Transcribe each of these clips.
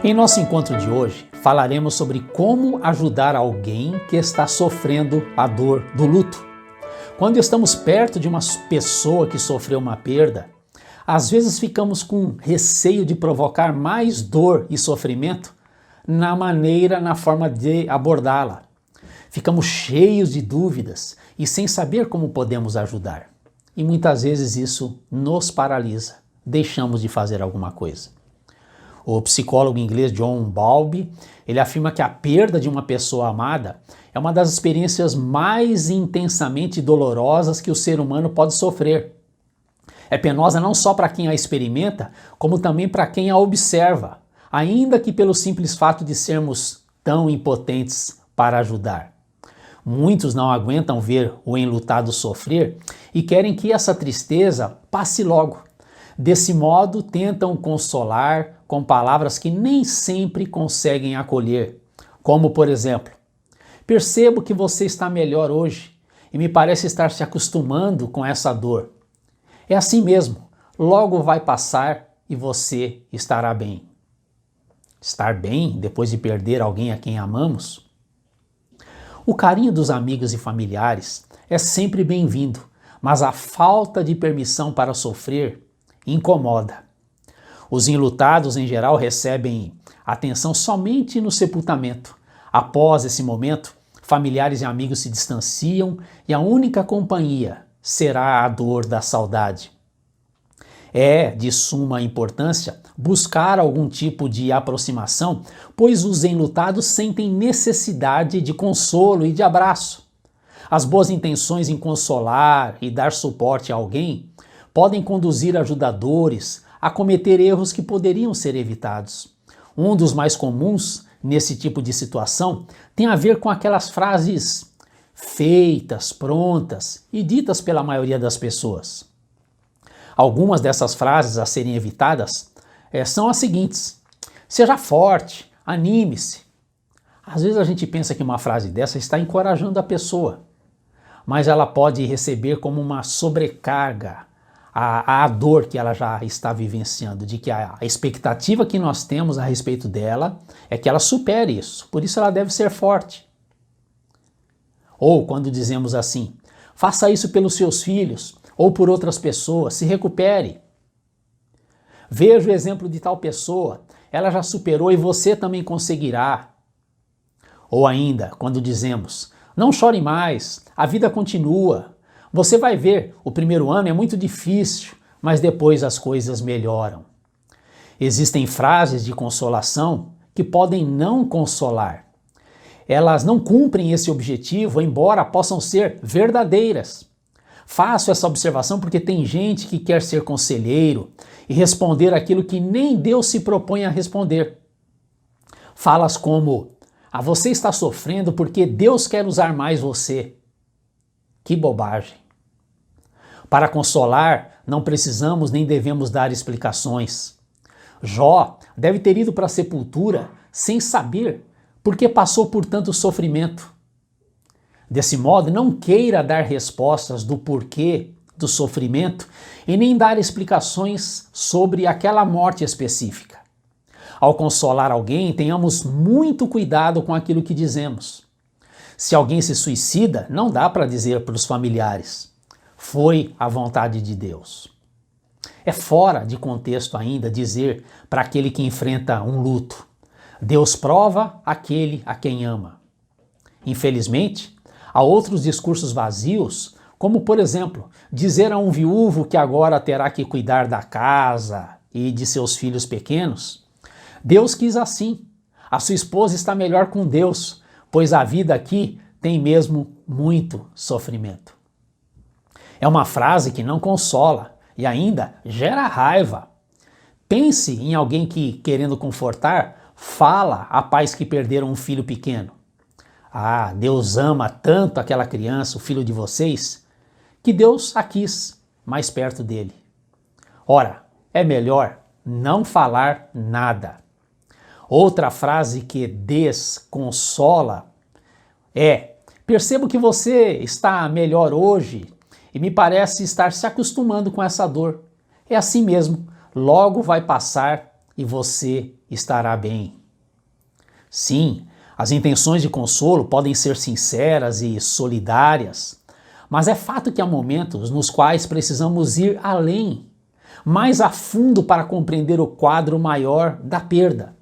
Em nosso encontro de hoje, falaremos sobre como ajudar alguém que está sofrendo a dor do luto. Quando estamos perto de uma pessoa que sofreu uma perda, às vezes ficamos com receio de provocar mais dor e sofrimento na forma de abordá-la. Ficamos cheios de dúvidas e sem saber como podemos ajudar. E muitas vezes isso nos paralisa, deixamos de fazer alguma coisa. O psicólogo inglês John Bowlby, ele afirma que a perda de uma pessoa amada é uma das experiências mais intensamente dolorosas que o ser humano pode sofrer. É penosa não só para quem a experimenta, como também para quem a observa, ainda que pelo simples fato de sermos tão impotentes para ajudar. Muitos não aguentam ver o enlutado sofrer e querem que essa tristeza passe logo. Desse modo, tentam consolar com palavras que nem sempre conseguem acolher, como por exemplo: percebo que você está melhor hoje e me parece estar se acostumando com essa dor. É assim mesmo, logo vai passar e você estará bem. Estar bem depois de perder alguém a quem amamos? O carinho dos amigos e familiares é sempre bem-vindo, mas a falta de permissão para sofrer incomoda. Os enlutados, em geral, recebem atenção somente no sepultamento. Após esse momento, familiares e amigos se distanciam e a única companhia será a dor da saudade. É de suma importância buscar algum tipo de aproximação, pois os enlutados sentem necessidade de consolo e de abraço. As boas intenções em consolar e dar suporte a alguém podem conduzir ajudadores a cometer erros que poderiam ser evitados. Um dos mais comuns nesse tipo de situação tem a ver com aquelas frases feitas, prontas e ditas pela maioria das pessoas. Algumas dessas frases a serem evitadas são as seguintes: seja forte, anime-se. Às vezes a gente pensa que uma frase dessa está encorajando a pessoa, mas ela pode receber como uma sobrecarga a dor que ela já está vivenciando, de que a expectativa que nós temos a respeito dela é que ela supere isso, por isso ela deve ser forte. Ou quando dizemos assim: faça isso pelos seus filhos ou por outras pessoas, se recupere. Veja o exemplo de tal pessoa, ela já superou e você também conseguirá. Ou ainda, quando dizemos: não chore mais, a vida continua. Você vai ver, o primeiro ano é muito difícil, mas depois as coisas melhoram. Existem frases de consolação que podem não consolar. Elas não cumprem esse objetivo, embora possam ser verdadeiras. Faço essa observação porque tem gente que quer ser conselheiro e responder aquilo que nem Deus se propõe a responder. Falas como: você está sofrendo porque Deus quer usar mais você. Que bobagem! Para consolar, não precisamos nem devemos dar explicações. Jó deve ter ido para a sepultura sem saber porque passou por tanto sofrimento. Desse modo, não queira dar respostas do porquê do sofrimento e nem dar explicações sobre aquela morte específica. Ao consolar alguém, tenhamos muito cuidado com aquilo que dizemos. Se alguém se suicida, não dá para dizer para os familiares: foi a vontade de Deus. É fora de contexto ainda dizer para aquele que enfrenta um luto: Deus prova aquele a quem ama. Infelizmente, há outros discursos vazios, como por exemplo, dizer a um viúvo que agora terá que cuidar da casa e de seus filhos pequenos: Deus quis assim, a sua esposa está melhor com Deus, pois a vida aqui tem mesmo muito sofrimento. É uma frase que não consola e ainda gera raiva. Pense em alguém que, querendo confortar, fala a pais que perderam um filho pequeno: Deus ama tanto aquela criança, o filho de vocês, que Deus a quis mais perto dele. Ora, é melhor não falar nada. Outra frase que desconsola é: percebo que você está melhor hoje e me parece estar se acostumando com essa dor. É assim mesmo, logo vai passar e você estará bem. Sim, as intenções de consolo podem ser sinceras e solidárias, mas é fato que há momentos nos quais precisamos ir além, mais a fundo para compreender o quadro maior da perda.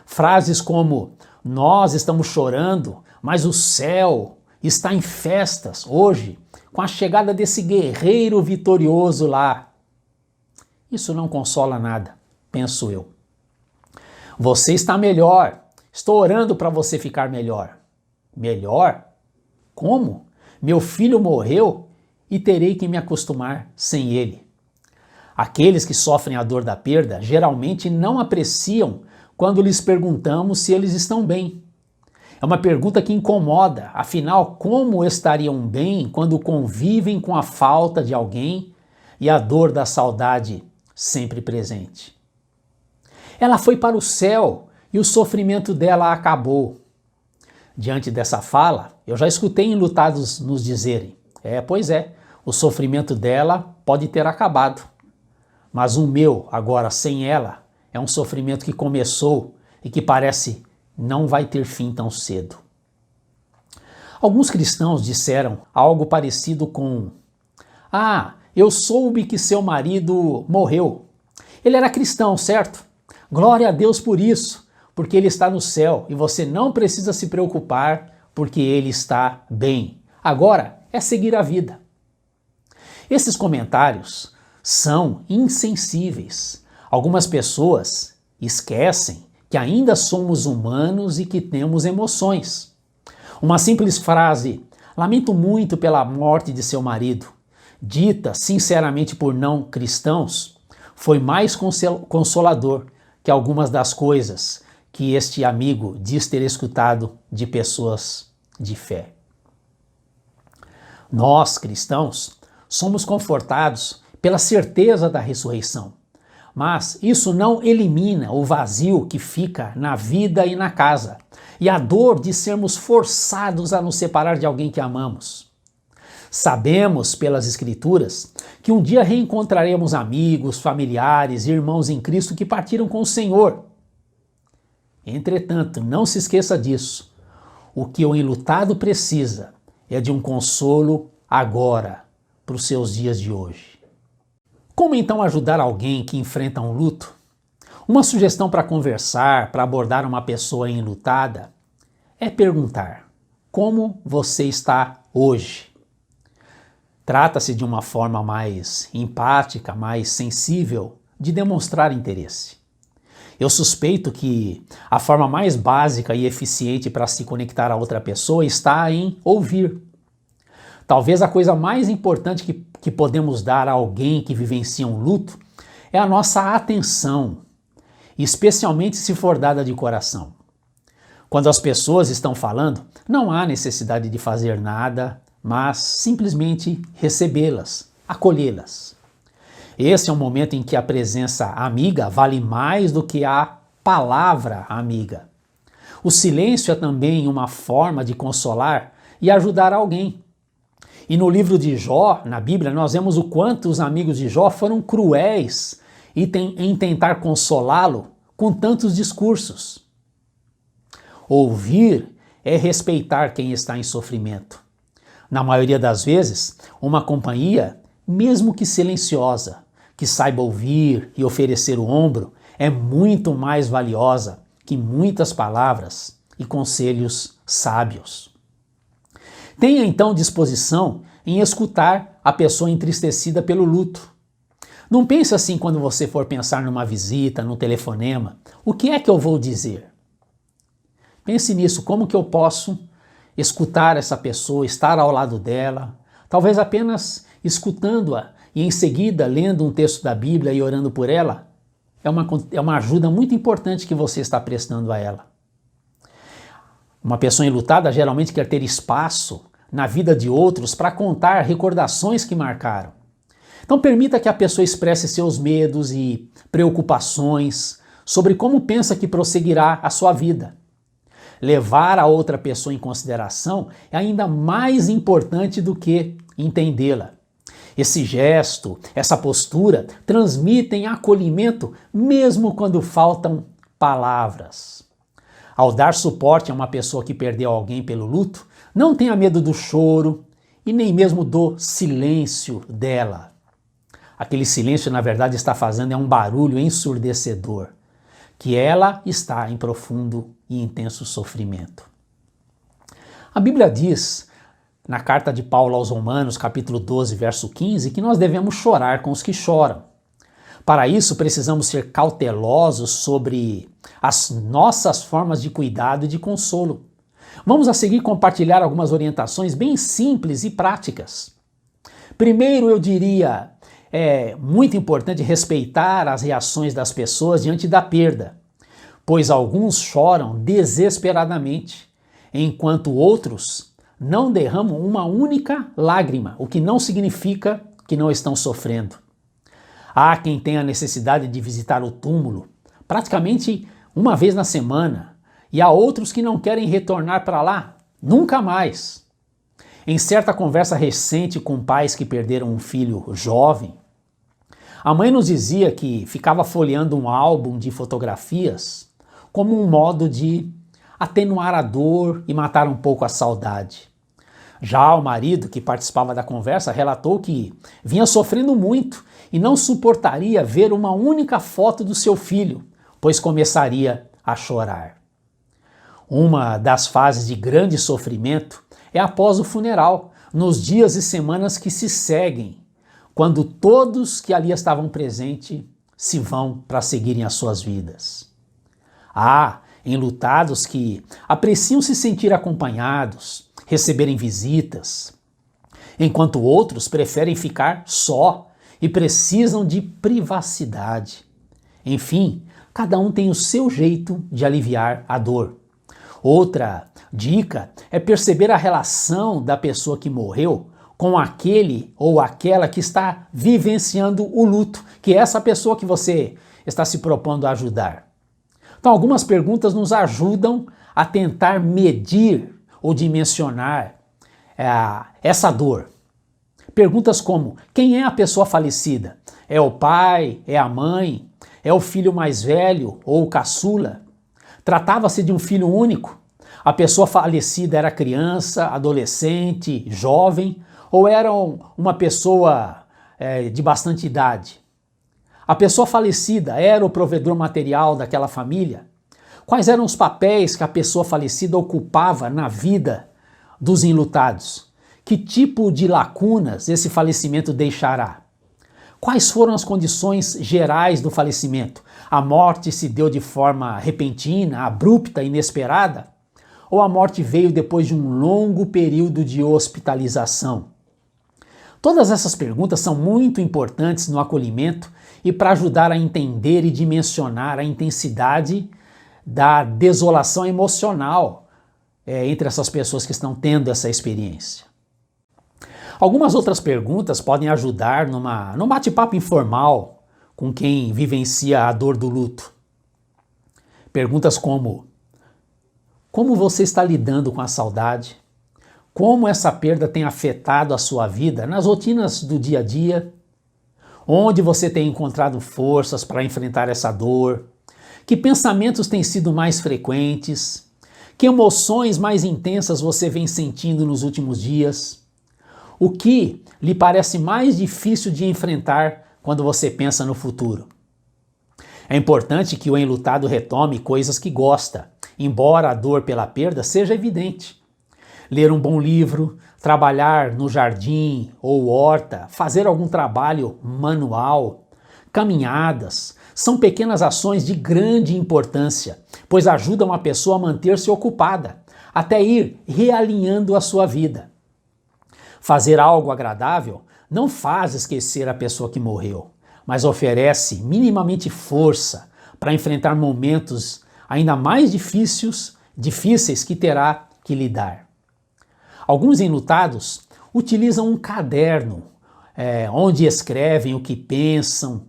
Frases como: nós estamos chorando, mas o céu está em festas hoje, com a chegada desse guerreiro vitorioso lá. Isso não consola nada, penso eu. Você está melhor. Estou orando para você ficar melhor. Melhor? Como? Meu filho morreu e terei que me acostumar sem ele. Aqueles que sofrem a dor da perda geralmente não apreciam quando lhes perguntamos se eles estão bem. É uma pergunta que incomoda, afinal, como estariam bem quando convivem com a falta de alguém e a dor da saudade sempre presente? Ela foi para o céu e o sofrimento dela acabou. Diante dessa fala, eu já escutei enlutados nos dizerem: pois é, o sofrimento dela pode ter acabado, mas o meu, agora sem ela, é um sofrimento que começou e que parece não vai ter fim tão cedo. Alguns cristãos disseram algo parecido com: eu soube que seu marido morreu. Ele era cristão, certo? Glória a Deus por isso, porque ele está no céu e você não precisa se preocupar porque ele está bem. Agora é seguir a vida. Esses comentários são insensíveis. Algumas pessoas esquecem que ainda somos humanos e que temos emoções. Uma simples frase: lamento muito pela morte de seu marido, dita sinceramente por não cristãos, foi mais consolador que algumas das coisas que este amigo diz ter escutado de pessoas de fé. Nós, cristãos, somos confortados pela certeza da ressurreição, mas isso não elimina o vazio que fica na vida e na casa, e a dor de sermos forçados a nos separar de alguém que amamos. Sabemos pelas Escrituras que um dia reencontraremos amigos, familiares e irmãos em Cristo que partiram com o Senhor. Entretanto, não se esqueça disso. O que o enlutado precisa é de um consolo agora, para os seus dias de hoje. Como então ajudar alguém que enfrenta um luto? Uma sugestão para conversar, para abordar uma pessoa enlutada, é perguntar: como você está hoje? Trata-se de uma forma mais empática, mais sensível de demonstrar interesse. Eu suspeito que a forma mais básica e eficiente para se conectar a outra pessoa está em ouvir. Talvez a coisa mais importante que podemos dar a alguém que vivencia um luto é a nossa atenção, especialmente se for dada de coração. Quando as pessoas estão falando, não há necessidade de fazer nada, mas simplesmente recebê-las, acolhê-las. Esse é um momento em que a presença amiga vale mais do que a palavra amiga. O silêncio é também uma forma de consolar e ajudar alguém. E no livro de Jó, na Bíblia, nós vemos o quanto os amigos de Jó foram cruéis em tentar consolá-lo com tantos discursos. Ouvir é respeitar quem está em sofrimento. Na maioria das vezes, uma companhia, mesmo que silenciosa, que saiba ouvir e oferecer o ombro, é muito mais valiosa que muitas palavras e conselhos sábios. Tenha então disposição em escutar a pessoa entristecida pelo luto. Não pense assim quando você for pensar numa visita, num telefonema. O que é que eu vou dizer? Pense nisso, como que eu posso escutar essa pessoa, estar ao lado dela, talvez apenas escutando-a e em seguida lendo um texto da Bíblia e orando por ela, é uma ajuda muito importante que você está prestando a ela. Uma pessoa enlutada geralmente quer ter espaço na vida de outros para contar recordações que marcaram. Então permita que a pessoa expresse seus medos e preocupações sobre como pensa que prosseguirá a sua vida. Levar a outra pessoa em consideração é ainda mais importante do que entendê-la. Esse gesto, essa postura, transmitem acolhimento mesmo quando faltam palavras. Ao dar suporte a uma pessoa que perdeu alguém pelo luto, não tenha medo do choro e nem mesmo do silêncio dela. Aquele silêncio, na verdade, está fazendo um barulho ensurdecedor, que ela está em profundo e intenso sofrimento. A Bíblia diz, na carta de Paulo aos Romanos, capítulo 12, verso 15, que nós devemos chorar com os que choram. Para isso, precisamos ser cautelosos sobre as nossas formas de cuidado e de consolo. Vamos a seguir compartilhar algumas orientações bem simples e práticas. Primeiro, eu diria, é muito importante respeitar as reações das pessoas diante da perda, pois alguns choram desesperadamente, enquanto outros não derramam uma única lágrima, o que não significa que não estão sofrendo. Há quem tenha a necessidade de visitar o túmulo praticamente uma vez na semana, e há outros que não querem retornar para lá nunca mais. Em certa conversa recente com pais que perderam um filho jovem, a mãe nos dizia que ficava folheando um álbum de fotografias como um modo de atenuar a dor e matar um pouco a saudade. Já o marido, que participava da conversa, relatou que vinha sofrendo muito e não suportaria ver uma única foto do seu filho, pois começaria a chorar. Uma das fases de grande sofrimento é após o funeral, nos dias e semanas que se seguem, quando todos que ali estavam presentes se vão para seguirem as suas vidas. Há enlutados que apreciam se sentir acompanhados, receberem visitas, enquanto outros preferem ficar só e precisam de privacidade. Enfim, cada um tem o seu jeito de aliviar a dor. Outra dica é perceber a relação da pessoa que morreu com aquele ou aquela que está vivenciando o luto, que é essa pessoa que você está se propondo a ajudar. Então, algumas perguntas nos ajudam a tentar medir ou dimensionar essa dor. Perguntas como: quem é a pessoa falecida? É o pai? É a mãe? É o filho mais velho ou o caçula? Tratava-se de um filho único? A pessoa falecida era criança, adolescente, jovem ou era uma pessoa de bastante idade? A pessoa falecida era o provedor material daquela família? Quais eram os papéis que a pessoa falecida ocupava na vida dos enlutados? Que tipo de lacunas esse falecimento deixará? Quais foram as condições gerais do falecimento? A morte se deu de forma repentina, abrupta, inesperada? Ou a morte veio depois de um longo período de hospitalização? Todas essas perguntas são muito importantes no acolhimento e para ajudar a entender e dimensionar a intensidade da desolação emocional entre essas pessoas que estão tendo essa experiência. Algumas outras perguntas podem ajudar num bate-papo informal com quem vivencia a dor do luto. Perguntas como: como você está lidando com a saudade? Como essa perda tem afetado a sua vida nas rotinas do dia a dia? Onde você tem encontrado forças para enfrentar essa dor? Que pensamentos têm sido mais frequentes? Que emoções mais intensas você vem sentindo nos últimos dias? O que lhe parece mais difícil de enfrentar quando você pensa no futuro? É importante que o enlutado retome coisas que gosta, embora a dor pela perda seja evidente. Ler um bom livro, trabalhar no jardim ou horta, fazer algum trabalho manual, caminhadas, são pequenas ações de grande importância, pois ajudam a pessoa a manter-se ocupada, até ir realinhando a sua vida. Fazer algo agradável não faz esquecer a pessoa que morreu, mas oferece minimamente força para enfrentar momentos ainda mais difíceis que terá que lidar. Alguns enlutados utilizam um caderno onde escrevem o que pensam,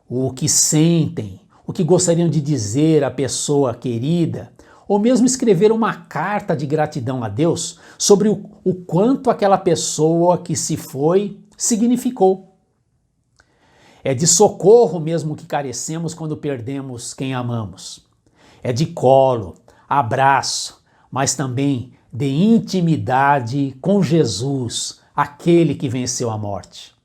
o que sentem, o que gostariam de dizer à pessoa querida, ou mesmo escrever uma carta de gratidão a Deus sobre o quanto aquela pessoa que se foi significou. É de socorro mesmo que carecemos quando perdemos quem amamos. É de colo, abraço, mas também de intimidade com Jesus, aquele que venceu a morte.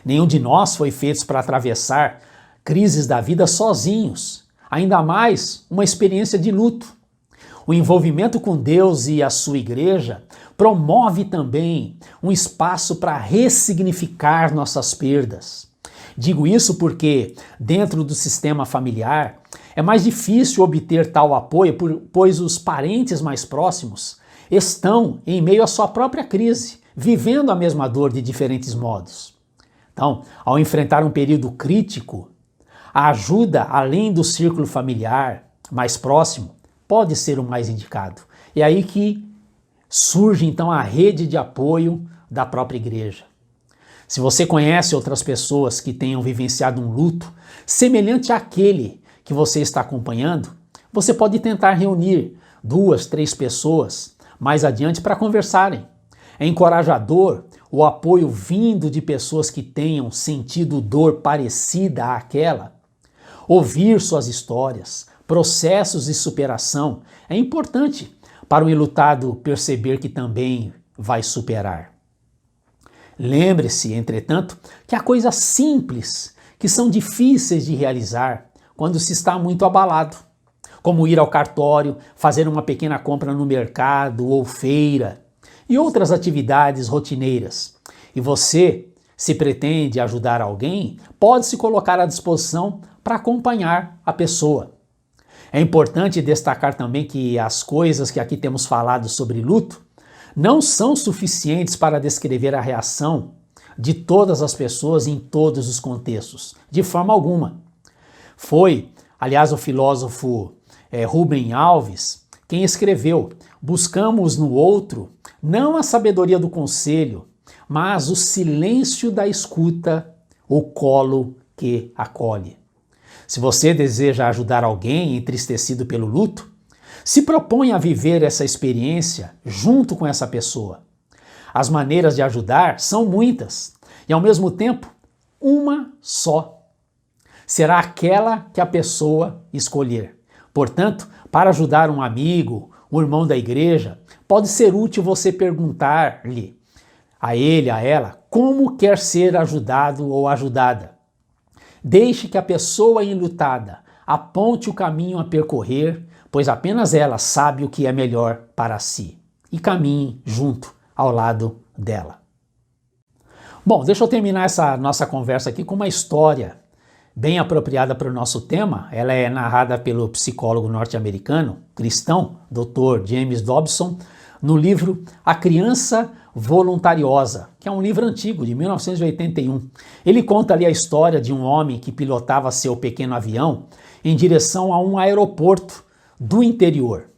Nenhum de nós foi feito para atravessar crises da vida sozinhos, ainda mais uma experiência de luto. O envolvimento com Deus e a sua igreja promove também um espaço para ressignificar nossas perdas. Digo isso porque, dentro do sistema familiar, é mais difícil obter tal apoio, pois os parentes mais próximos estão em meio à sua própria crise, vivendo a mesma dor de diferentes modos. Então, ao enfrentar um período crítico, a ajuda além do círculo familiar mais próximo pode ser o mais indicado. É aí que surge então a rede de apoio da própria igreja. Se você conhece outras pessoas que tenham vivenciado um luto semelhante àquele que você está acompanhando, você pode tentar reunir 2, 3 pessoas mais adiante para conversarem. É encorajador o apoio vindo de pessoas que tenham sentido dor parecida àquela. Ouvir suas histórias, processos de superação é importante para o enlutado perceber que também vai superar. Lembre-se, entretanto, que há coisas simples que são difíceis de realizar quando se está muito abalado, como ir ao cartório, fazer uma pequena compra no mercado ou feira e outras atividades rotineiras. E você, se pretende ajudar alguém, pode se colocar à disposição para acompanhar a pessoa. É importante destacar também que as coisas que aqui temos falado sobre luto não são suficientes para descrever a reação de todas as pessoas em todos os contextos, de forma alguma. Foi, aliás, o filósofo Rubem Alves quem escreveu: buscamos no outro não a sabedoria do conselho, mas o silêncio da escuta, o colo que acolhe. Se você deseja ajudar alguém entristecido pelo luto, se propõe a viver essa experiência junto com essa pessoa. As maneiras de ajudar são muitas e, ao mesmo tempo, uma só. Será aquela que a pessoa escolher. Portanto, para ajudar um amigo, um irmão da igreja, pode ser útil você perguntar-lhe, a ele, a ela, como quer ser ajudado ou ajudada. Deixe que a pessoa enlutada aponte o caminho a percorrer, pois apenas ela sabe o que é melhor para si. E caminhe junto, ao lado dela. Bom, deixa eu terminar essa nossa conversa aqui com uma história bem apropriada para o nosso tema. Ela é narrada pelo psicólogo norte-americano, cristão, Dr. James Dobson, no livro A Criança Voluntariosa, que é um livro antigo, de 1981. Ele conta ali a história de um homem que pilotava seu pequeno avião em direção a um aeroporto do interior.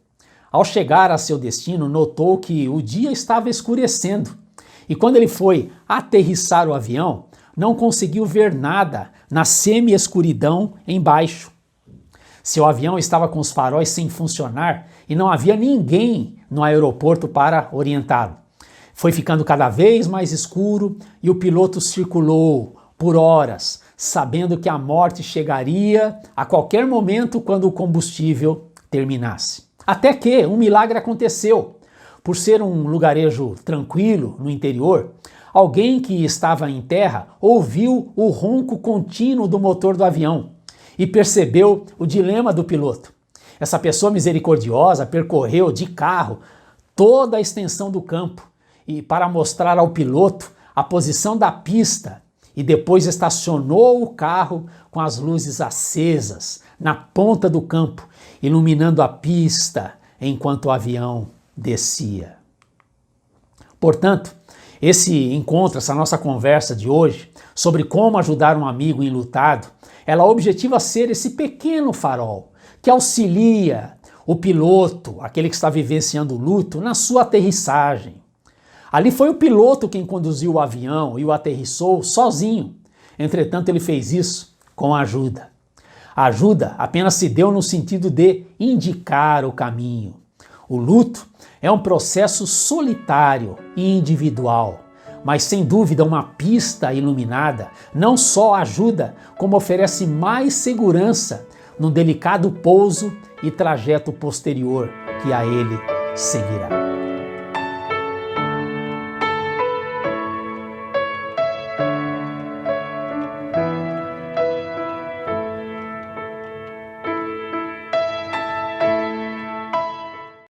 Ao chegar a seu destino, notou que o dia estava escurecendo e quando ele foi aterrissar o avião, não conseguiu ver nada na semi-escuridão embaixo. Seu avião estava com os faróis sem funcionar e não havia ninguém no aeroporto para orientá-lo. Foi ficando cada vez mais escuro e o piloto circulou por horas, sabendo que a morte chegaria a qualquer momento quando o combustível terminasse. Até que um milagre aconteceu. Por ser um lugarejo tranquilo no interior, alguém que estava em terra ouviu o ronco contínuo do motor do avião e percebeu o dilema do piloto. Essa pessoa misericordiosa percorreu de carro toda a extensão do campo e para mostrar ao piloto a posição da pista e depois estacionou o carro com as luzes acesas na ponta do campo, iluminando a pista enquanto o avião descia. Portanto, esse encontro, essa nossa conversa de hoje sobre como ajudar um amigo enlutado, ela objetiva ser esse pequeno farol que auxilia o piloto, aquele que está vivenciando o luto, na sua aterrissagem. Ali foi o piloto quem conduziu o avião e o aterrissou sozinho. Entretanto, ele fez isso com ajuda. A ajuda apenas se deu no sentido de indicar o caminho. O luto é um processo solitário e individual, mas sem dúvida uma pista iluminada não só ajuda, como oferece mais segurança no delicado pouso e trajeto posterior que a ele seguirá.